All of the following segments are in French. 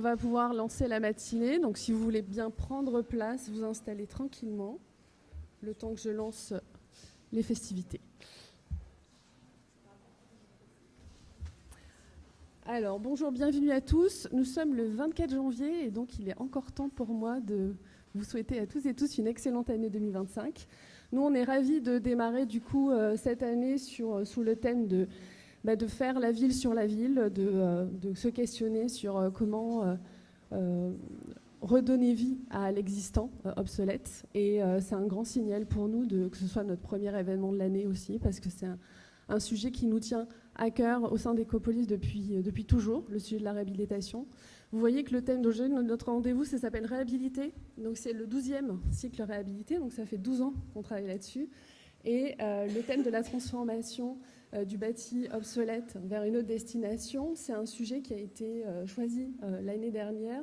va pouvoir lancer la matinée. Donc si vous voulez bien prendre place, vous installer tranquillement, le temps que je lance les festivités. Alors bonjour, bienvenue à tous. Nous sommes le 24 janvier et donc il est encore temps pour moi de vous souhaiter à tous et tous une excellente année 2025. Nous, on est ravis de démarrer du coup cette année sous le thème de faire la ville sur la ville, de se questionner sur comment redonner vie à l'existant obsolète. Et c'est un grand signal pour nous que ce soit notre premier événement de l'année aussi, parce que c'est un sujet qui nous tient à cœur au sein d'Ecopolis depuis toujours, le sujet de la réhabilitation. Vous voyez que le thème d'aujourd'hui, notre rendez-vous, ça s'appelle Réhabiliter. Donc c'est le 12e cycle réhabilité, donc ça fait 12 ans qu'on travaille là-dessus. Et le thème de la transformation du bâti obsolète vers une autre destination, c'est un sujet qui a été choisi l'année dernière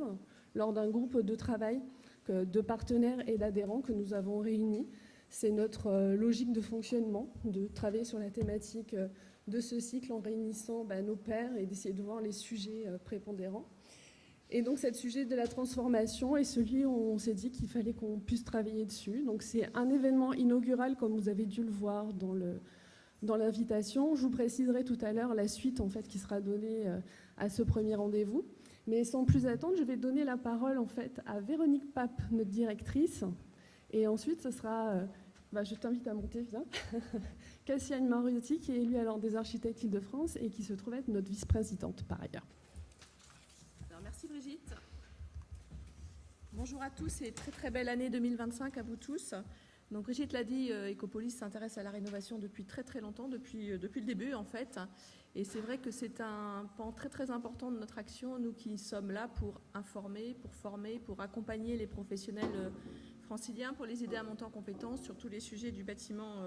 lors d'un groupe de travail de partenaires et d'adhérents que nous avons réunis. C'est notre logique de fonctionnement, de travailler sur la thématique de ce cycle en réunissant nos pairs et d'essayer de voir les sujets prépondérants. Et donc, ce sujet de la transformation est celui où on s'est dit qu'il fallait qu'on puisse travailler dessus. Donc, c'est un événement inaugural, comme vous avez dû le voir dans l'invitation. Je vous préciserai tout à l'heure la suite en fait, qui sera donnée à ce premier rendez-vous. Mais sans plus attendre, je vais donner la parole en fait, à Véronique Pape, notre directrice. Et ensuite, ce sera... je t'invite à monter, viens. Cassiane Mariotti, qui est élue alors des architectes Île-de-France et qui se trouve être notre vice-présidente par ailleurs. Alors, merci Brigitte. Bonjour à tous et très très belle année 2025 à vous tous. Donc Brigitte l'a dit, Ecopolis s'intéresse à la rénovation depuis très très longtemps, depuis le début en fait. Et c'est vrai que c'est un pan très très important de notre action, nous qui sommes là pour informer, pour former, pour accompagner les professionnels franciliens, pour les aider à monter en compétences sur tous les sujets du bâtiment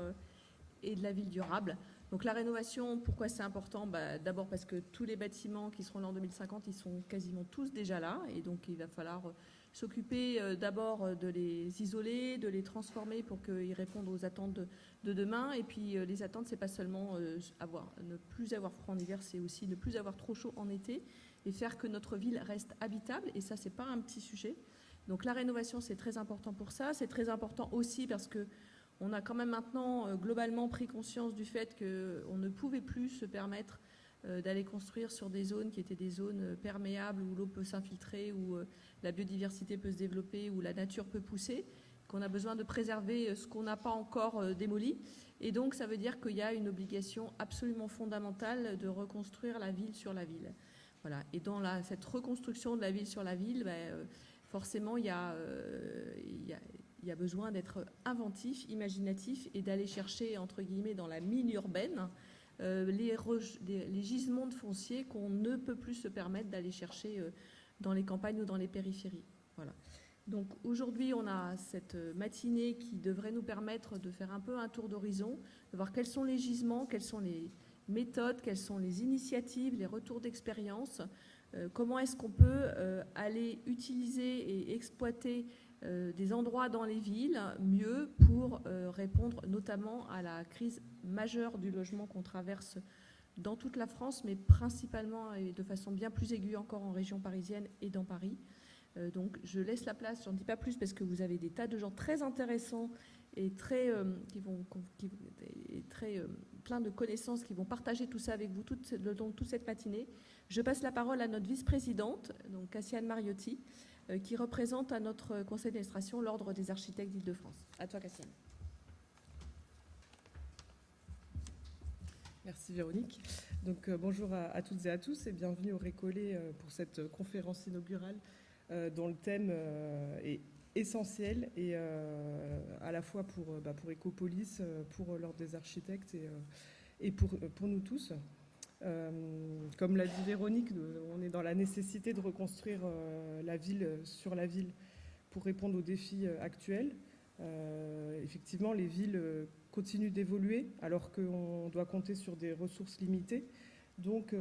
et de la ville durable. Donc la rénovation, pourquoi c'est important ? D'abord parce que tous les bâtiments qui seront là en 2050, ils sont quasiment tous déjà là. Et donc il va falloir s'occuper d'abord de les isoler, de les transformer pour qu'ils répondent aux attentes de demain. Et puis les attentes, c'est pas seulement ne plus avoir froid en hiver, c'est aussi ne plus avoir trop chaud en été et faire que notre ville reste habitable. Et ça, c'est pas un petit sujet. Donc la rénovation, c'est très important pour ça. C'est très important aussi parce que on a quand même maintenant globalement pris conscience du fait qu'on ne pouvait plus se permettre d'aller construire sur des zones qui étaient des zones perméables où l'eau peut s'infiltrer, où la biodiversité peut se développer, où la nature peut pousser, qu'on a besoin de préserver ce qu'on n'a pas encore démoli. Et donc ça veut dire qu'il y a une obligation absolument fondamentale de reconstruire la ville sur la ville. Voilà. Et dans cette reconstruction de la ville sur la ville, forcément il y a besoin d'être inventif, imaginatif et d'aller chercher, entre guillemets, dans la mine urbaine, les gisements de foncier qu'on ne peut plus se permettre d'aller chercher dans les campagnes ou dans les périphéries. Voilà. Donc aujourd'hui, on a cette matinée qui devrait nous permettre de faire un peu un tour d'horizon, de voir quels sont les gisements, quelles sont les méthodes, quelles sont les initiatives, les retours d'expérience, comment est-ce qu'on peut aller utiliser et exploiter des endroits dans les villes mieux pour répondre notamment à la crise majeure du logement qu'on traverse dans toute la France, mais principalement et de façon bien plus aiguë encore en région parisienne et dans Paris. Donc je laisse la place, j'en dis pas plus parce que vous avez des tas de gens très intéressants et plein de connaissances qui vont partager tout ça avec vous le long de toute cette matinée. Je passe la parole à notre vice-présidente, donc Cassiane Mariotti, qui représente à notre conseil d'administration l'Ordre des architectes d'Île-de-France. À toi, Cassiane. Merci Véronique. Donc bonjour à toutes et à tous et bienvenue au Récollet pour cette conférence inaugurale dont le thème est essentiel et à la fois pour Ecopolis, pour l'Ordre des architectes et pour nous tous. Comme l'a dit Véronique, on est dans la nécessité de reconstruire la ville sur la ville pour répondre aux défis actuels. Effectivement, les villes continuent d'évoluer alors qu'on doit compter sur des ressources limitées. Donc,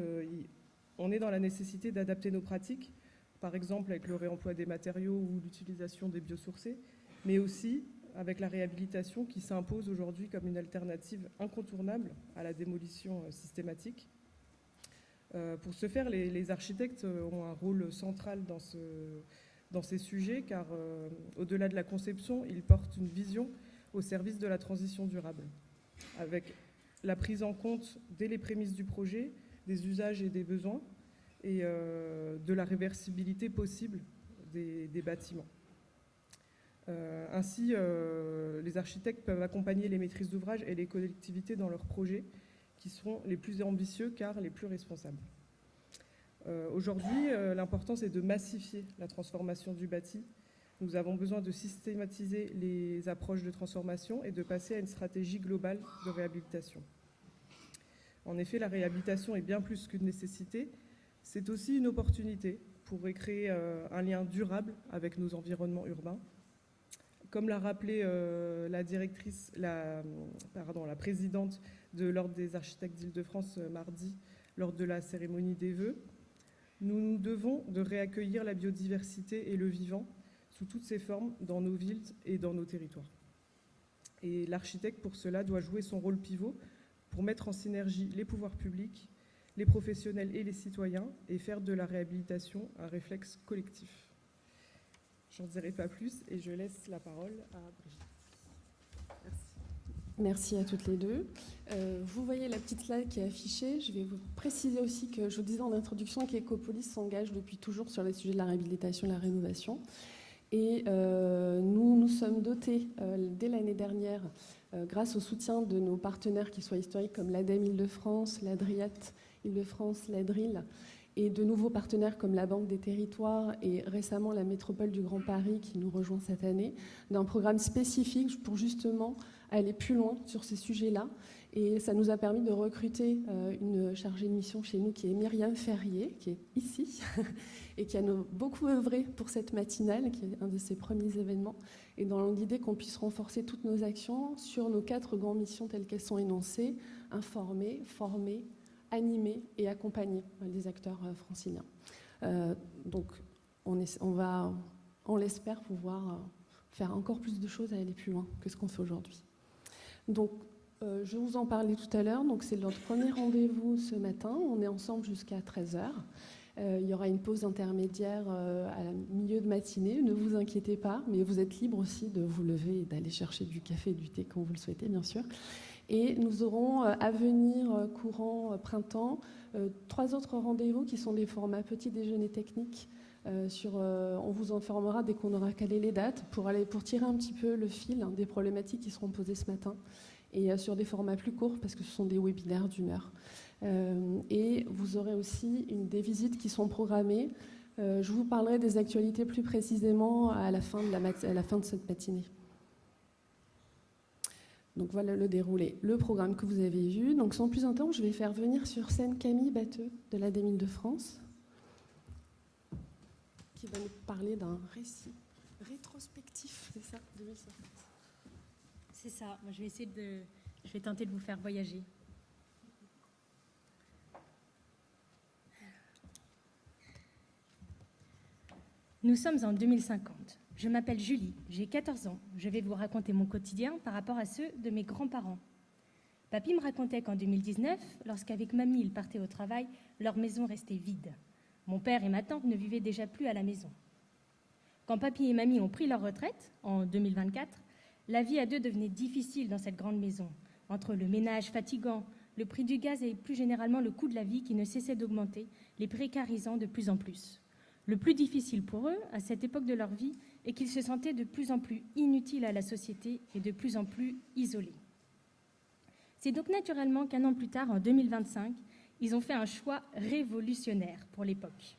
on est dans la nécessité d'adapter nos pratiques, par exemple avec le réemploi des matériaux ou l'utilisation des biosourcés, mais aussi avec la réhabilitation qui s'impose aujourd'hui comme une alternative incontournable à la démolition systématique. Pour ce faire, les architectes ont un rôle central dans ces sujets, car au-delà de la conception, ils portent une vision au service de la transition durable, avec la prise en compte dès les prémices du projet des usages et des besoins et de la réversibilité possible des bâtiments. Ainsi, les architectes peuvent accompagner les maîtrises d'ouvrage et les collectivités dans leurs projets qui seront les plus ambitieux car les plus responsables. Aujourd'hui, l'important c'est de massifier la transformation du bâti. Nous avons besoin de systématiser les approches de transformation et de passer à une stratégie globale de réhabilitation. En effet, la réhabilitation est bien plus qu'une nécessité, c'est aussi une opportunité pour créer un lien durable avec nos environnements urbains. Comme l'a rappelé la présidente de l'Ordre des architectes d'Île-de-France mardi lors de la cérémonie des vœux, nous nous devons de réaccueillir la biodiversité et le vivant sous toutes ses formes dans nos villes et dans nos territoires. Et l'architecte, pour cela, doit jouer son rôle pivot pour mettre en synergie les pouvoirs publics, les professionnels et les citoyens et faire de la réhabilitation un réflexe collectif. Je n'en dirai pas plus et je laisse la parole à Brigitte. Merci. Merci à toutes les deux. Vous voyez la petite slide qui est affichée. Je vais vous préciser aussi que je vous disais en introduction qu'Ecopolis s'engage depuis toujours sur les sujets de la réhabilitation et la rénovation. Et nous nous sommes dotés dès l'année dernière, grâce au soutien de nos partenaires qui soient historiques comme l'ADEME Île-de-France, l'Adriat Île-de-France, l'Adril, et de nouveaux partenaires comme la Banque des Territoires et récemment la Métropole du Grand Paris qui nous rejoint cette année, d'un programme spécifique pour justement aller plus loin sur ces sujets-là. Et ça nous a permis de recruter une chargée de mission chez nous qui est Myriam Ferrier, qui est ici, et qui a beaucoup œuvré pour cette matinale, qui est un de ses premiers événements, et dans l'idée qu'on puisse renforcer toutes nos actions sur nos 4 grandes missions telles qu'elles sont énoncées: informer, former, animer et accompagner les acteurs franciliens. Donc on l'espère pouvoir faire encore plus de choses et aller plus loin que ce qu'on fait aujourd'hui. Donc je vous en parlais tout à l'heure, donc c'est notre premier rendez-vous ce matin, on est ensemble jusqu'à 13h. Il y aura une pause intermédiaire à la milieu de matinée, ne vous inquiétez pas, mais vous êtes libre aussi de vous lever et d'aller chercher du café et du thé quand vous le souhaitez, bien sûr. Et nous aurons à venir courant printemps 3 autres rendez-vous qui sont des formats petit déjeuner technique. On vous informera dès qu'on aura calé les dates pour tirer un petit peu le fil des problématiques qui seront posées ce matin, et sur des formats plus courts parce que ce sont des webinaires d'1 heure. Et vous aurez aussi des visites qui sont programmées. Je vous parlerai des actualités plus précisément à la fin de cette matinée. Donc voilà le déroulé, le programme que vous avez vu. Donc sans plus attendre, je vais faire venir sur scène Camille Batteux de l'ADEME Île-de-France, qui va nous parler d'un récit rétrospectif, c'est ça, 2050. C'est ça, moi je vais tenter de vous faire voyager. Nous sommes en 2050. Je m'appelle Julie, j'ai 14 ans. Je vais vous raconter mon quotidien par rapport à ceux de mes grands-parents. Papy me racontait qu'en 2019, lorsqu'avec mamie ils partaient au travail, leur maison restait vide. Mon père et ma tante ne vivaient déjà plus à la maison. Quand papy et mamie ont pris leur retraite, en 2024, la vie à deux devenait difficile dans cette grande maison. Entre le ménage fatigant, le prix du gaz et plus généralement le coût de la vie qui ne cessait d'augmenter, les précarisant de plus en plus. Le plus difficile pour eux, à cette époque de leur vie, est qu'ils se sentaient de plus en plus inutiles à la société et de plus en plus isolés. C'est donc naturellement qu'1 an plus tard, en 2025, ils ont fait un choix révolutionnaire pour l'époque.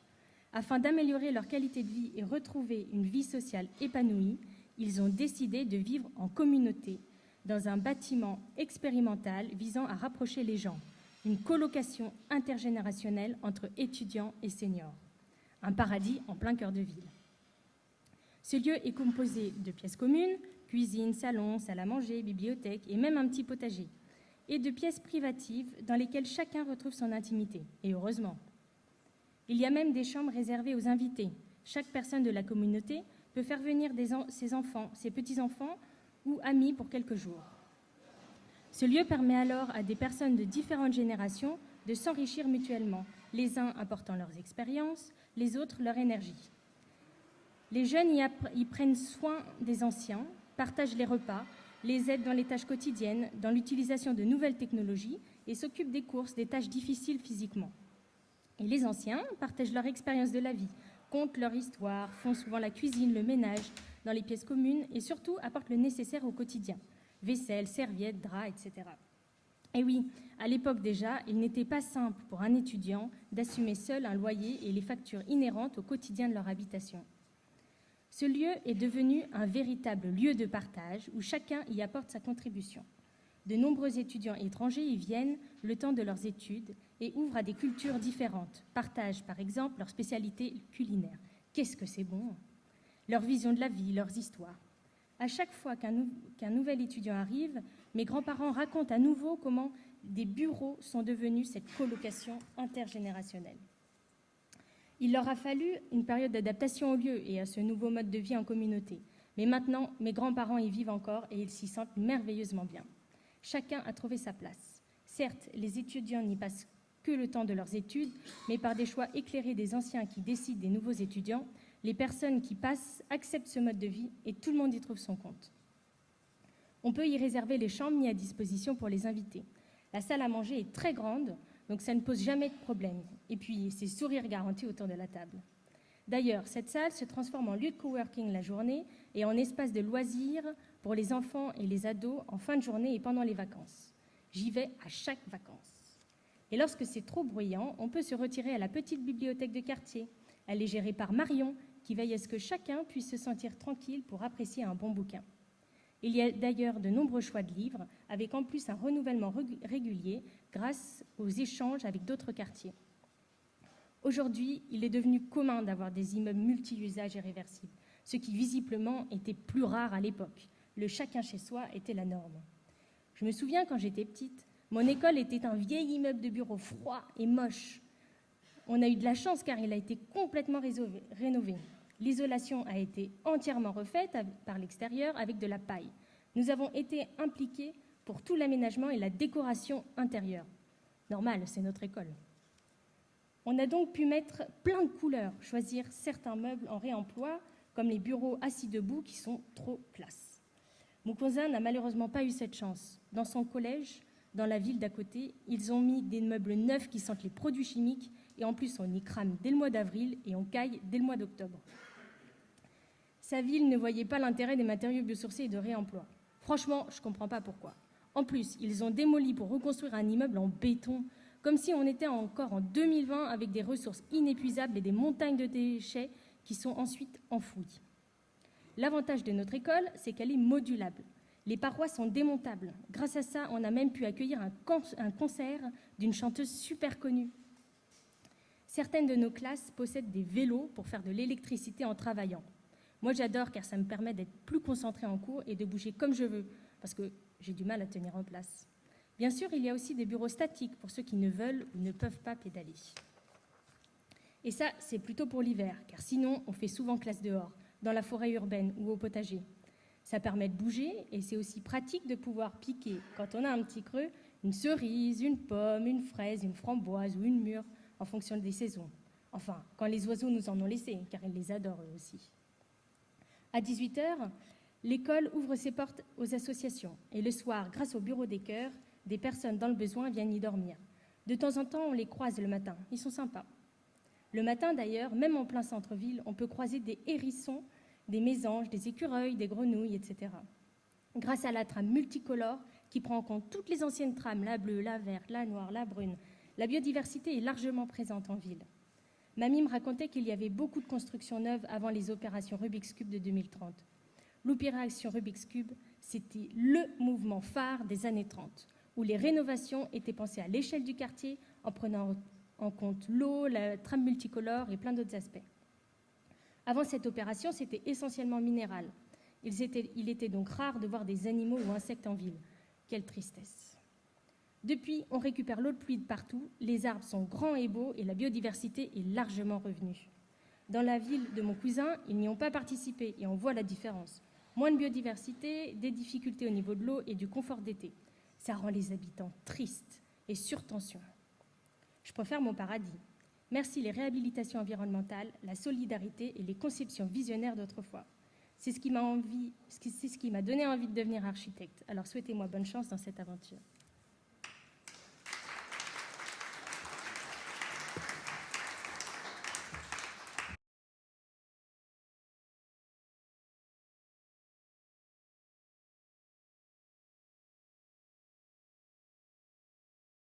Afin d'améliorer leur qualité de vie et retrouver une vie sociale épanouie, ils ont décidé de vivre en communauté, dans un bâtiment expérimental visant à rapprocher les gens, une colocation intergénérationnelle entre étudiants et seniors. Un paradis en plein cœur de ville. Ce lieu est composé de pièces communes, cuisine, salon, salle à manger, bibliothèque et même un petit potager, et de pièces privatives dans lesquelles chacun retrouve son intimité, et heureusement. Il y a même des chambres réservées aux invités. Chaque personne de la communauté peut faire venir ses enfants, ses petits-enfants ou amis pour quelques jours. Ce lieu permet alors à des personnes de différentes générations de s'enrichir mutuellement, les uns apportant leurs expériences, les autres leur énergie. Les jeunes y prennent soin des anciens, partagent les repas, les aident dans les tâches quotidiennes, dans l'utilisation de nouvelles technologies et s'occupent des courses, des tâches difficiles physiquement. Et les anciens partagent leur expérience de la vie, content leur histoire, font souvent la cuisine, le ménage dans les pièces communes et surtout apportent le nécessaire au quotidien, vaisselle, serviettes, draps, etc. Et oui, à l'époque déjà, il n'était pas simple pour un étudiant d'assumer seul un loyer et les factures inhérentes au quotidien de leur habitation. Ce lieu est devenu un véritable lieu de partage où chacun y apporte sa contribution. De nombreux étudiants étrangers y viennent le temps de leurs études et ouvrent à des cultures différentes, partagent par exemple leurs spécialités culinaires. Qu'est-ce que c'est bon! Leur vision de la vie, leurs histoires. À chaque fois qu'un nouvel étudiant arrive, mes grands-parents racontent à nouveau comment des bureaux sont devenus cette colocation intergénérationnelle. Il leur a fallu une période d'adaptation au lieu et à ce nouveau mode de vie en communauté. Mais maintenant, mes grands-parents y vivent encore et ils s'y sentent merveilleusement bien. Chacun a trouvé sa place. Certes, les étudiants n'y passent que le temps de leurs études, mais par des choix éclairés des anciens qui décident des nouveaux étudiants, les personnes qui passent acceptent ce mode de vie et tout le monde y trouve son compte. On peut y réserver les chambres mises à disposition pour les invités. La salle à manger est très grande, donc ça ne pose jamais de problème. Et puis, c'est sourire garanti autour de la table. D'ailleurs, cette salle se transforme en lieu de coworking la journée et en espace de loisirs pour les enfants et les ados en fin de journée et pendant les vacances. J'y vais à chaque vacances. Et lorsque c'est trop bruyant, on peut se retirer à la petite bibliothèque de quartier. Elle est gérée par Marion, qui veille à ce que chacun puisse se sentir tranquille pour apprécier un bon bouquin. Il y a d'ailleurs de nombreux choix de livres, avec en plus un renouvellement régulier grâce aux échanges avec d'autres quartiers. Aujourd'hui, il est devenu commun d'avoir des immeubles multi-usages et réversibles, ce qui visiblement était plus rare à l'époque. Le chacun chez soi était la norme. Je me souviens quand j'étais petite, mon école était un vieil immeuble de bureau froid et moche. On a eu de la chance car il a été complètement rénové. L'isolation a été entièrement refaite par l'extérieur avec de la paille. Nous avons été impliqués pour tout l'aménagement et la décoration intérieure. Normal, c'est notre école. On a donc pu mettre plein de couleurs, choisir certains meubles en réemploi, comme les bureaux assis debout qui sont trop classe. Mon cousin n'a malheureusement pas eu cette chance. Dans son collège, dans la ville d'à côté, ils ont mis des meubles neufs qui sentent les produits chimiques et en plus on y crame dès le mois d'avril et on caille dès le mois d'octobre. Sa ville ne voyait pas l'intérêt des matériaux biosourcés et de réemploi. Franchement, je ne comprends pas pourquoi. En plus, ils ont démoli pour reconstruire un immeuble en béton, comme si on était encore en 2020 avec des ressources inépuisables et des montagnes de déchets qui sont ensuite enfouis. L'avantage de notre école, c'est qu'elle est modulable. Les parois sont démontables. Grâce à ça, on a même pu accueillir un concert d'une chanteuse super connue. Certaines de nos classes possèdent des vélos pour faire de l'électricité en travaillant. Moi, j'adore car ça me permet d'être plus concentrée en cours et de bouger comme je veux, parce que j'ai du mal à tenir en place. Bien sûr, il y a aussi des bureaux statiques pour ceux qui ne veulent ou ne peuvent pas pédaler. Et ça, c'est plutôt pour l'hiver, car sinon, on fait souvent classe dehors, dans la forêt urbaine ou au potager. Ça permet de bouger et c'est aussi pratique de pouvoir piquer, quand on a un petit creux, une cerise, une pomme, une fraise, une framboise ou une mûre, en fonction des saisons. Enfin, quand les oiseaux nous en ont laissé, car ils les adorent eux aussi. À 18h, l'école ouvre ses portes aux associations. Et le soir, grâce au bureau des cœurs, des personnes dans le besoin viennent y dormir. De temps en temps, on les croise le matin. Ils sont sympas. Le matin, d'ailleurs, même en plein centre-ville, on peut croiser des hérissons, des mésanges, des écureuils, des grenouilles, etc. Grâce à la trame multicolore qui prend en compte toutes les anciennes trames, la bleue, la verte, la noire, la brune, la biodiversité est largement présente en ville. Mamie me racontait qu'il y avait beaucoup de constructions neuves avant les opérations Rubik's Cube de 2030. L'opération Rubik's Cube, c'était le mouvement phare des années 30, où les rénovations étaient pensées à l'échelle du quartier en prenant en compte l'eau, la trame multicolore et plein d'autres aspects. Avant cette opération, c'était essentiellement minéral. Il était donc rare de voir des animaux ou insectes en ville. Quelle tristesse. Depuis, on récupère l'eau de pluie de partout, les arbres sont grands et beaux et la biodiversité est largement revenue. Dans la ville de mon cousin, ils n'y ont pas participé et on voit la différence. Moins de biodiversité, des difficultés au niveau de l'eau et du confort d'été. Ça rend les habitants tristes et sur tension. Je préfère mon paradis. Merci les réhabilitations environnementales, la solidarité et les conceptions visionnaires d'autrefois. C'est ce qui m'a donné envie de devenir architecte. Alors souhaitez-moi bonne chance dans cette aventure.